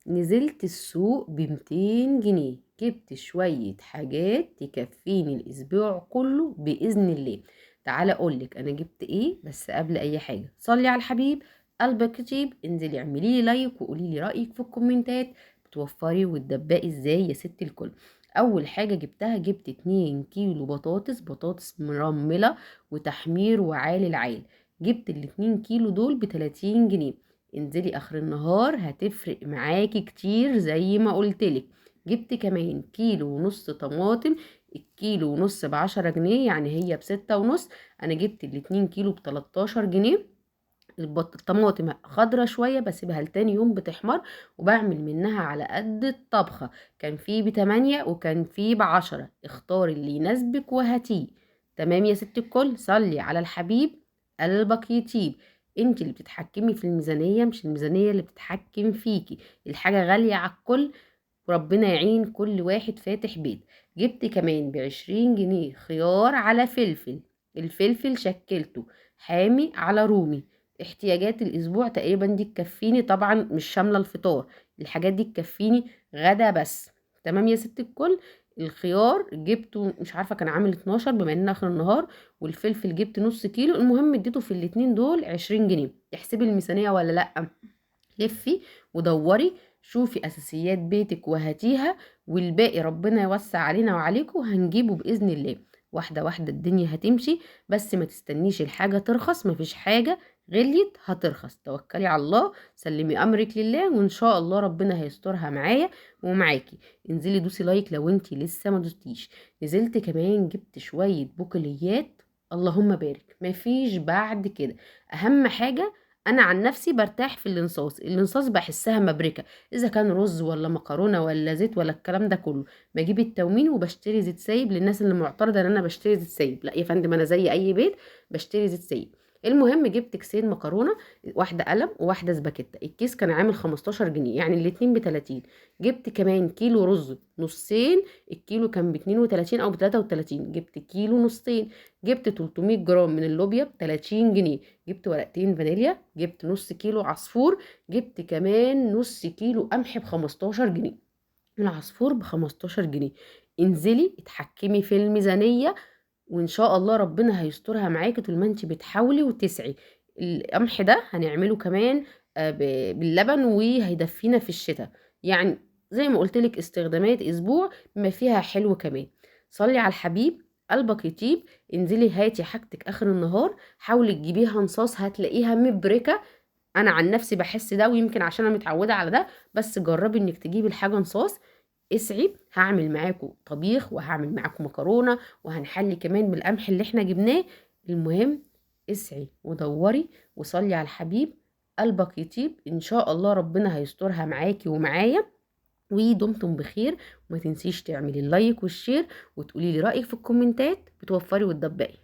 نزلت السوق ب200 جنيه، جبت شوية حاجات تكفيني الأسبوع كله بإذن الله. تعالى أقولك أنا جبت إيه، بس قبل أي حاجة صلي على الحبيب قلبك يطيب. انزلي اعملي لي لايك وقولي لي رأيك في الكومنتات. بتوفري وتدبقي إزاي يا ست الكل؟ أول حاجة جبتها، جبت 2 كيلو بطاطس مرملة وتحمير وعالي العال. جبت ال2 كيلو دول ب30 جنيه. انزلي اخر النهار هتفرق معاكي كتير زي ما قلتلك. جبت كمان كيلو ونص طماطم، الكيلو ونص ب10 جنيه، يعني هي ب6 ونص. انا جبت ال2 كيلو ب13 جنيه. الطماطم خضرة شوية بسيبها لتاني يوم بتحمر، وبعمل منها على قد الطبخة. كان فيه ب8 وكان فيه ب10، اختاري اللي يناسبك وهاتيه. تمام يا ست الكل، صلي على الحبيب قلبك يطيب. انت اللي بتتحكمي في الميزانية، مش الميزانية اللي بتتحكم فيكي. الحاجة غالية على الكل، وربنا يعين كل واحد فاتح بيت. جبت كمان ب20 جنيه خيار على فلفل. الفلفل شكلته حامي على رومي. احتياجات الاسبوع تقريبا دي تكفيني، طبعا مش شامله الفطار. الحاجات دي تكفيني غدا بس. تمام يا ست الكل. الخيار جبته مش عارفه كان عامل 12 بما ان اخر النهار، والفلفل جبت نص كيلو. المهم اديته في الاتنين دول 20 جنيه. تحسبي الميزانيه ولا لا؟ لفي ودوري، شوفي اساسيات بيتك وهاتيها، والباقي ربنا يوسع علينا وعليكم وهنجيبه باذن الله. واحده واحده الدنيا هتمشي، بس ما تستنيش الحاجه ترخص، مفيش حاجه غليت هترخص. توكلي على الله، سلمي امرك لله، وان شاء الله ربنا هيسترها معايا ومعاكي. انزلي دوسي لايك لو انتي لسه ما دوستيش. نزلت كمان جبت شويه بقوليات، اللهم بارك، مفيش بعد كده. اهم حاجه، انا عن نفسي برتاح في الانصاص بحسها مبركه، اذا كان رز ولا مكرونه ولا زيت ولا الكلام ده كله. بجيب التومين وبشتري زيت سايب، للناس اللي معترضه ان انا بشتري زيت سايب، لا يا فندم انا زي اي بيت بشتري زيت سايب. المهم جبت كيسين مكرونه، واحده قلم وواحده سباكيتا. الكيس كان عامل 15 جنيه، يعني الاتنين ب30. جبت كمان كيلو رز نصين، الكيلو كان ب32 او ب33. جبت كيلو نصين. جبت 300 جرام من اللوبيا ب30 جنيه. جبت ورقتين فانيليا. جبت نص كيلو عصفور. جبت كمان نص كيلو قمح ب15 جنيه. العصفور ب15 جنيه. انزلي اتحكمي في الميزانية، وان شاء الله ربنا هيسترها معاكي طول ما انت بتحاولي وتسعي. القمح ده هنعمله كمان باللبن، وهيدفينا في الشتاء. يعني زي ما قلتلك استخدامات اسبوع ما فيها حلو كمان. صلي على الحبيب قلبك يطيب. انزلي هاتي حاجتك اخر النهار، حاولي تجيبيها نصاص هتلاقيها مبركة. انا عن نفسي بحس ده، ويمكن عشان انا متعودة على ده، بس جربي انك تجيبي الحاجة نصاص. اسعي، هعمل معاكم طبيخ وهعمل معاكم مكرونة، وهنحلي كمان بالقمح اللي احنا جبناه. المهم اسعي ودوري وصلي على الحبيب قلبك يطيب. ان شاء الله ربنا هيسترها معاكي ومعايا، ودمتم بخير. وما تنسيش تعملي اللايك والشير، وتقولي لي رأيك في الكومنتات. بتوفري وتدبقي.